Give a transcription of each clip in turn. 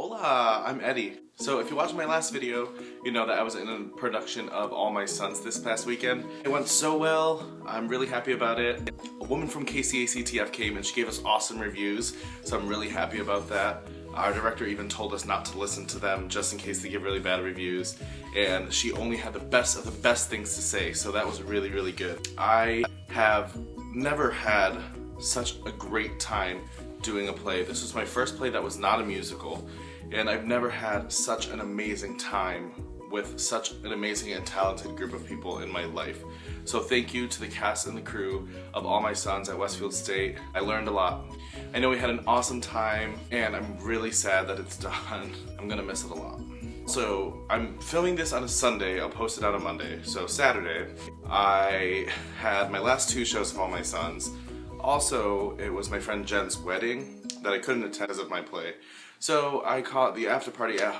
Hola, I'm Eddie. So if you watched my last video, you know that I was in a production of All My Sons this past weekend. It went so well, I'm really happy about it. A woman from KCACTF came and she gave us awesome reviews, so I'm really happy about that. Our director even told us not to listen to them just in case they give really bad reviews, and she only had the best of the best things to say, so that was really, really good. I have never had such a great time doing a play. This was my first play that was not a musical, and I've never had such an amazing time with such an amazing and talented group of people in my life. So thank you to the cast and the crew of All My Sons at Westfield State. I learned a lot. I know we had an awesome time, and I'm really sad that it's done. I'm gonna miss it a lot. So I'm filming this on a Sunday, I'll post it on a Monday. So Saturday, I had my last two shows of All My Sons. Also, it was my friend Jen's wedding that I couldn't attend because of my play. So I caught the after party at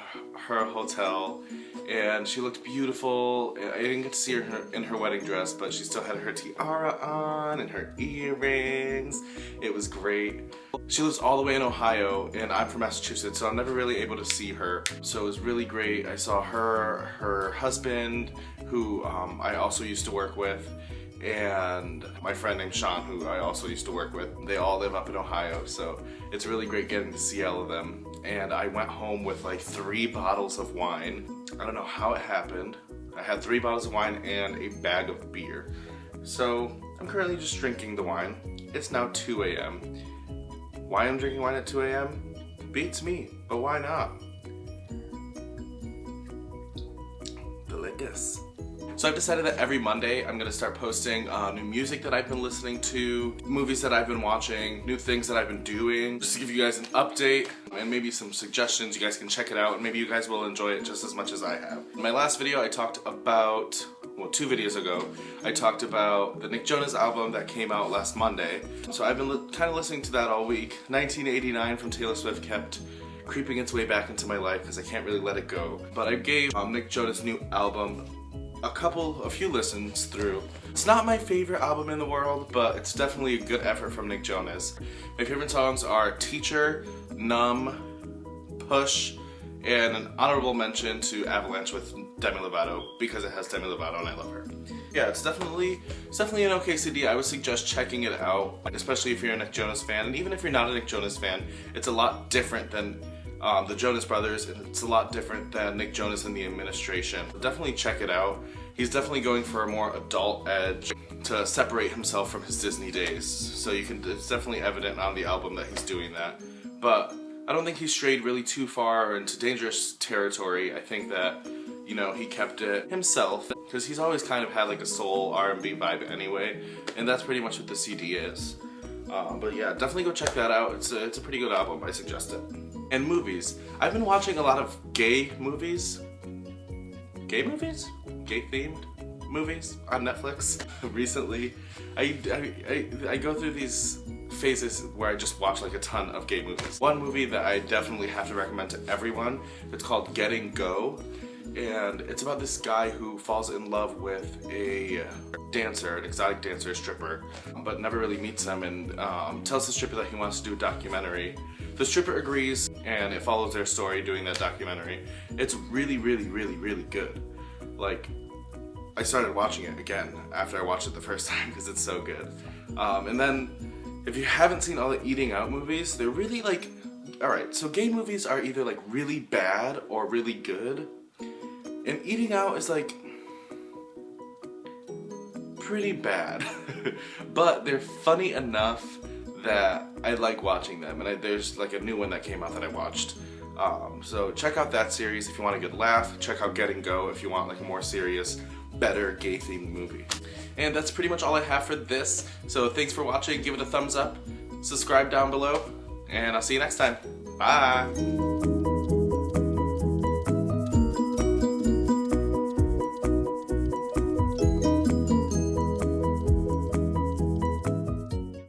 her hotel, and she looked beautiful. I didn't get to see her in her wedding dress, but she still had her tiara on and her earrings. It was great. She lives all the way in Ohio, and I'm from Massachusetts, so I'm never really able to see her. So it was really great. I saw her husband, who I also used to work with, and my friend named Sean, who I also used to work with. They all live up in Ohio, so it's really great getting to see all of them. And I went home with like 3 bottles of wine. I don't know how it happened. I had 3 bottles of wine and a bag of beer. So I'm currently just drinking the wine. It's now 2 a.m. Why I'm drinking wine at 2 a.m.? Beats me, but why not? Delicious. So I've decided that every Monday I'm going to start posting new music that I've been listening to, movies that I've been watching, new things that I've been doing, just to give you guys an update and maybe some suggestions. You guys can check it out and maybe you guys will enjoy it just as much as I have. In my last video I talked about, well, 2 videos ago, I talked about the Nick Jonas album that came out last Monday. So I've been kind of listening to that all week. 1989 from Taylor Swift kept creeping its way back into my life because I can't really let it go. But I gave Nick Jonas' new album a few listens through. It's not my favorite album in the world, but it's definitely a good effort from Nick Jonas. My favorite songs are Teacher, Numb, Push, and an honorable mention to Avalanche with Demi Lovato, because it has Demi Lovato and I love her. Yeah, it's definitely an okay CD. I would suggest checking it out, especially if you're a Nick Jonas fan, and even if you're not a Nick Jonas fan, it's a lot different than the Jonas Brothers, and it's a lot different than Nick Jonas and the Administration. Definitely check it out. He's definitely going for a more adult edge to separate himself from his Disney days. So it's definitely evident on the album that he's doing that. But I don't think he strayed really too far into dangerous territory. I think that, you know, he kept it himself, because he's always kind of had like a soul R&B vibe anyway, and that's pretty much what the CD is. But yeah, definitely go check that out. It's a pretty good album. I suggest it. And movies. I've been watching a lot of gay movies. Gay movies? Gay-themed movies on Netflix recently. I go through these phases where I just watch like a ton of gay movies. One movie that I definitely have to recommend to everyone, it's called Getting Go. And it's about this guy who falls in love with a dancer, an exotic dancer, stripper, but never really meets him, and tells the stripper that he wants to do a documentary. The stripper agrees, and it follows their story doing that documentary. It's really, really, really, really good. Like, I started watching it again after I watched it the first time because it's so good. And then, if you haven't seen all the eating out movies, they're really like, alright, so gay movies are either like really bad or really good. And Eating Out is like pretty bad, but they're funny enough that I like watching them. And there's like a new one that came out that I watched. So check out that series if you want a good laugh. Check out Getting Go if you want like a more serious, better gay-themed movie. And that's pretty much all I have for this. So thanks for watching. Give it a thumbs up, subscribe down below, and I'll see you next time. Bye!